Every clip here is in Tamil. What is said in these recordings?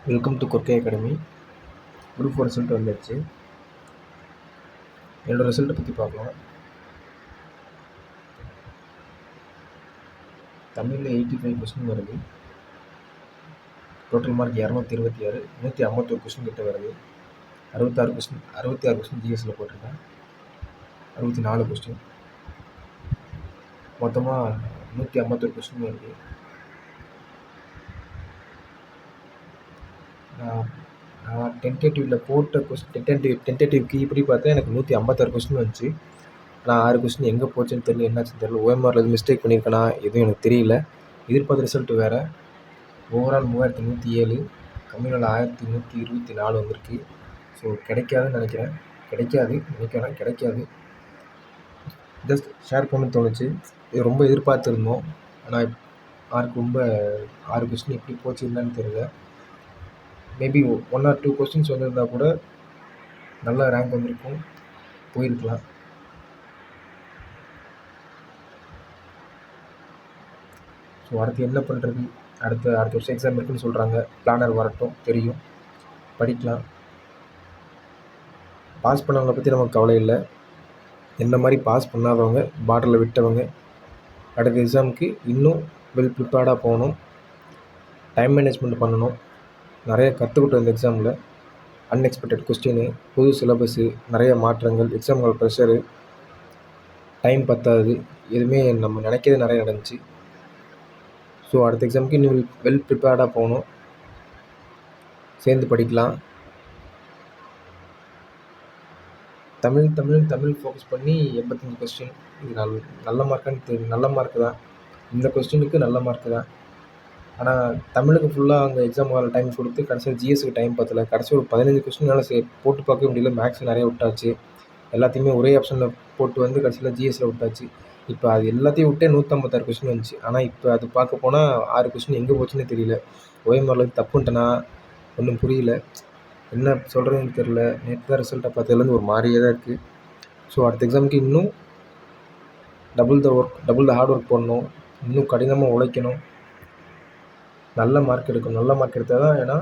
Welcome to Korkai academy. Group 4 result வந்துடுச்சு. என்னோடய ரிசல்ட்டை பற்றி பார்க்கலாம். தமிழில் 85 கொஸ்டின் வருது. டோட்டல் மார்க் 226, 151 கொஸ்டின் கிட்ட வருது. 66 கொஸ்டின் ஜிஎஸ்சில் போட்டிருக்கேன். 64 கொஸ்டின் மொத்தமாக 151 கொஸ்டின் வருது. நான் டென்டேட்டிவில் போட்ட டென்டேட்டிவ் கீ இப்படி பார்த்தா எனக்கு 156 கொஸ்டின் வந்துச்சு. நான் 6 கொஸ்டின் எங்கே போச்சுன்னு தெரியல, என்னாச்சுன்னு தெரியல. ஓஎம்ஆரில் எதுவும் மிஸ்டேக் பண்ணியிருக்கேனா எதுவும் எனக்கு தெரியல. எதிர்பார்த்த ரிசல்ட் வேறு. ஓவரால் 3107, கம்யூனில் 1124 வந்திருக்கு. ஸோ கிடைக்காதுன்னு நினைக்கிறேன். கிடைக்காது. ஜஸ்ட் ஷேர் பண்ண தோணுச்சு. இது ரொம்ப எதிர்பார்த்துருந்தோம். ஆனால் மார்க் ரொம்ப 6 கொஸ்டின் எப்படி போச்சு என்னன்னு தெரியல. மேபி 1 or 2 கொஸ்டின்ஸ் வந்திருந்தா கூட நல்ல ரேங்க் வந்திருக்கும், போயிருக்கலாம். ஸோ அடுத்து என்ன பண்ணுறது? அடுத்த வருஷம் எக்ஸாம் இருக்குன்னு சொல்கிறாங்க. பிளானர் வரட்டும், தெரியும், படிக்கலாம். பாஸ் பண்ணவங்களை பற்றி நமக்கு கவலை இல்லை. என்ன மாதிரி பாஸ் பண்ணாதவங்க, பார்டரில் விட்டவங்க, அடுத்த எக்ஸாமுக்கு இன்னும் வெல் ப்ரிப்பேர்டாக போகணும். டைம் மேனேஜ்மெண்ட் பண்ணணும். நிறைய கற்றுக்கிட்டோம் இந்த எக்ஸாமில். அன்எக்ஸ்பெக்டட் கொஸ்டின், புது சிலபஸ்ஸு, நிறைய மாற்றங்கள், எக்ஸாம்கள் ப்ரெஷரு, டைம் பத்தாது, எதுவுமே நம்ம நினைக்கிறது நிறைய நடந்துச்சு. ஸோ அடுத்த எக்ஸாமுக்கு இன்னும் வெல் ப்ரிப்பேர்டாக போகணும். சேர்ந்து படிக்கலாம். தமிழ் ஃபோக்கஸ் பண்ணி 85 கொஸ்டின். இது நல்ல மார்க்கான்னு தெரியும். நல்ல மார்க்கு தான். இந்த கொஸ்டினுக்கு நல்ல மார்க்கு தான். ஆனால் தமிழுக்கு ஃபுல்லாக அங்கே எக்ஸாம் ஹால் டைம் கொடுத்து கடைசியில் ஜிஎஸ்க்கு டைம் பத்தலை. கடைசி ஒரு 15 கொஸ்டினால போட்டு பார்க்கவே முடியல. மேக்ஸ் நிறைய விட்டாச்சு. எல்லாத்தையுமே ஒரே ஆப்ஷனில் போட்டு வந்து கடைசியில் ஜிஎஸ்சில் விட்டாச்சு. இப்போ அது எல்லாத்தையும் விட்டே 156 கொஸ்டின் வந்துச்சு. ஆனால் இப்போ அது பார்க்க போனால் 6 கொஸ்டின் எங்கே போச்சுன்னே தெரியல. ஓஎம்ஆரில் தப்புன்ட்டேனா ஒன்றும் புரியல, என்ன சொல்கிறதுன்னு தெரில. நேற்று தான் ரிசல்ட்டை பார்த்ததுலேருந்து ஒரு மாதிரியே தான் இருக்குது. ஸோ அடுத்த எக்ஸாமுக்கு இன்னும் டபுள் த ஹார்ட் ஒர்க் பண்ணணும். இன்னும் கடினமாக உழைக்கணும். நல்ல மார்க் எடுக்கணும். நல்ல மார்க் எடுத்தால் தான், ஏன்னா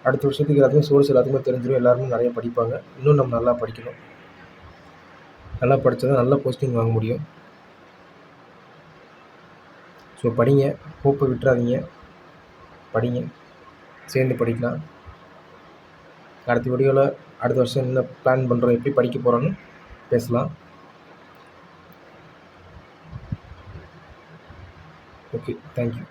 அடுத்த வருஷத்துக்கு எல்லாத்துக்கும் சோர்ஸ் எல்லாத்துக்குமே தெரிஞ்சிடும். எல்லாருமே நிறைய படிப்பாங்க. இன்னும் நம்ம நல்லா படிக்கணும். நல்லா படித்தா தான் நல்ல போஸ்டிங் வாங்க முடியும். ஸோ படிங்க, ஹோப்பை விட்டுறாதீங்க, படிங்க, சேர்ந்து படிக்கலாம். அடுத்த வீடியோவில் அடுத்த வருஷம் என்ன பிளான் பண்ணுறோம், எப்படி படிக்க போகிறோன்னு பேசலாம். Okay, thank you.